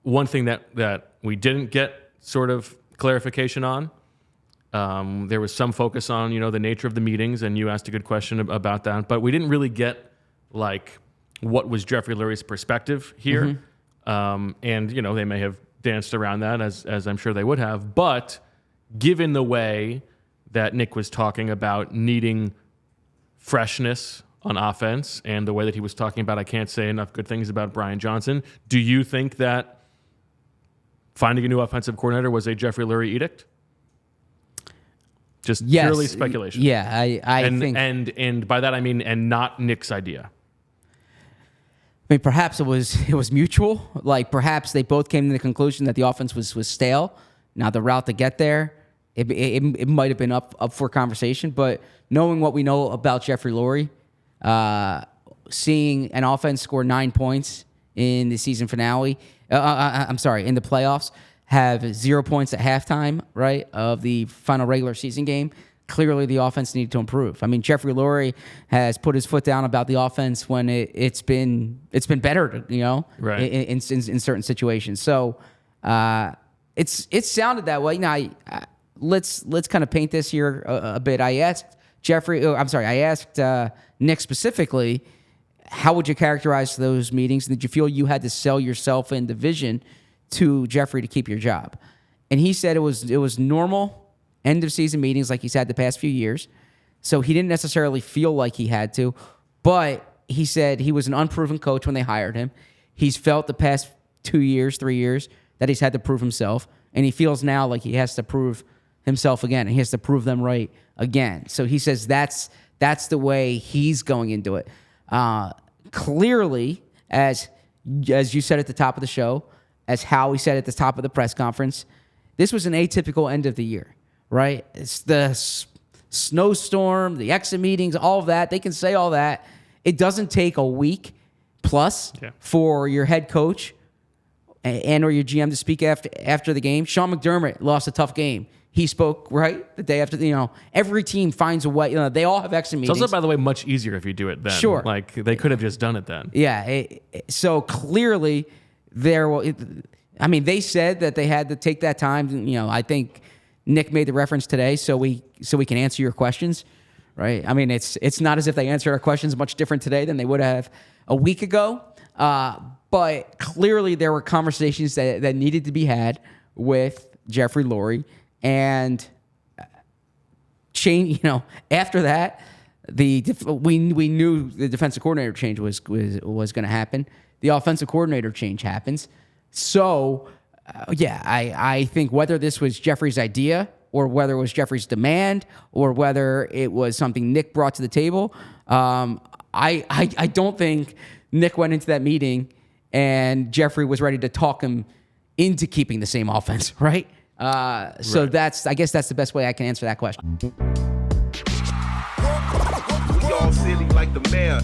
one thing that we didn't get sort of clarification on, there was some focus on, the nature of the meetings, and you asked a good question about that, but we didn't really get like what was Jeffrey Lurie's perspective here. And, they may have danced around that as I'm sure they would have, but given the way that Nick was talking about needing freshness on offense and the way that he was talking about, I can't say enough good things about Brian Johnson, do you think that finding a new offensive coordinator was a Jeffrey Lurie edict? Just purely speculation. Yeah, I think. And by that I mean, and not Nick's idea. I mean, perhaps it was mutual. Like, perhaps they both came to the conclusion that the offense was stale. Now, the route to get there, it might have been up for conversation. But knowing what we know about Jeffrey Lurie, seeing an offense score 9 points in the season finale, in the playoffs, have 0 points at halftime, right, of the final regular season game. Clearly, the offense needed to improve. I mean, Jeffrey Lurie has put his foot down about the offense when it's been better, right. in certain situations. So it sounded that way. Now, let's kind of paint this here a bit. I asked Nick specifically, how would you characterize those meetings? Did you feel you had to sell yourself in the vision to Jeffrey to keep your job? And he said it was normal end of season meetings like he's had the past few years. So he didn't necessarily feel like he had to, but he said he was an unproven coach when they hired him. He's felt the past 2 years, 3 years that he's had to prove himself. And he feels now like he has to prove himself again, and he has to prove them right again. So he says that's the way he's going into it. Clearly, as you said at the top of the show, as Howie said at the top of the press conference, this was an atypical end of the year. Right? It's the snowstorm, the exit meetings, all of that. They can say all that. It doesn't take a week plus for your head coach and or your GM to speak after the game. Sean McDermott lost a tough game. He spoke, right, the day after. Every team finds a way. They all have exit meetings. It's also, by the way, much easier if you do it then. Sure. Like, they could have just done it then. Yeah. So clearly, they said that they had to take that time. I think Nick made the reference today, so we can answer your questions, right? I mean, it's not as if they answered our questions much different today than they would have a week ago. But clearly, there were conversations that needed to be had with Jeffrey Lurie, and change. After that, we knew the defensive coordinator change was going to happen. The offensive coordinator change happens. So. I think whether this was Jeffrey's idea or whether it was Jeffrey's demand or whether it was something Nick brought to the table, I don't think Nick went into that meeting and Jeffrey was ready to talk him into keeping the same offense, right? So I guess that's the best way I can answer that question. We all silly like the mayor.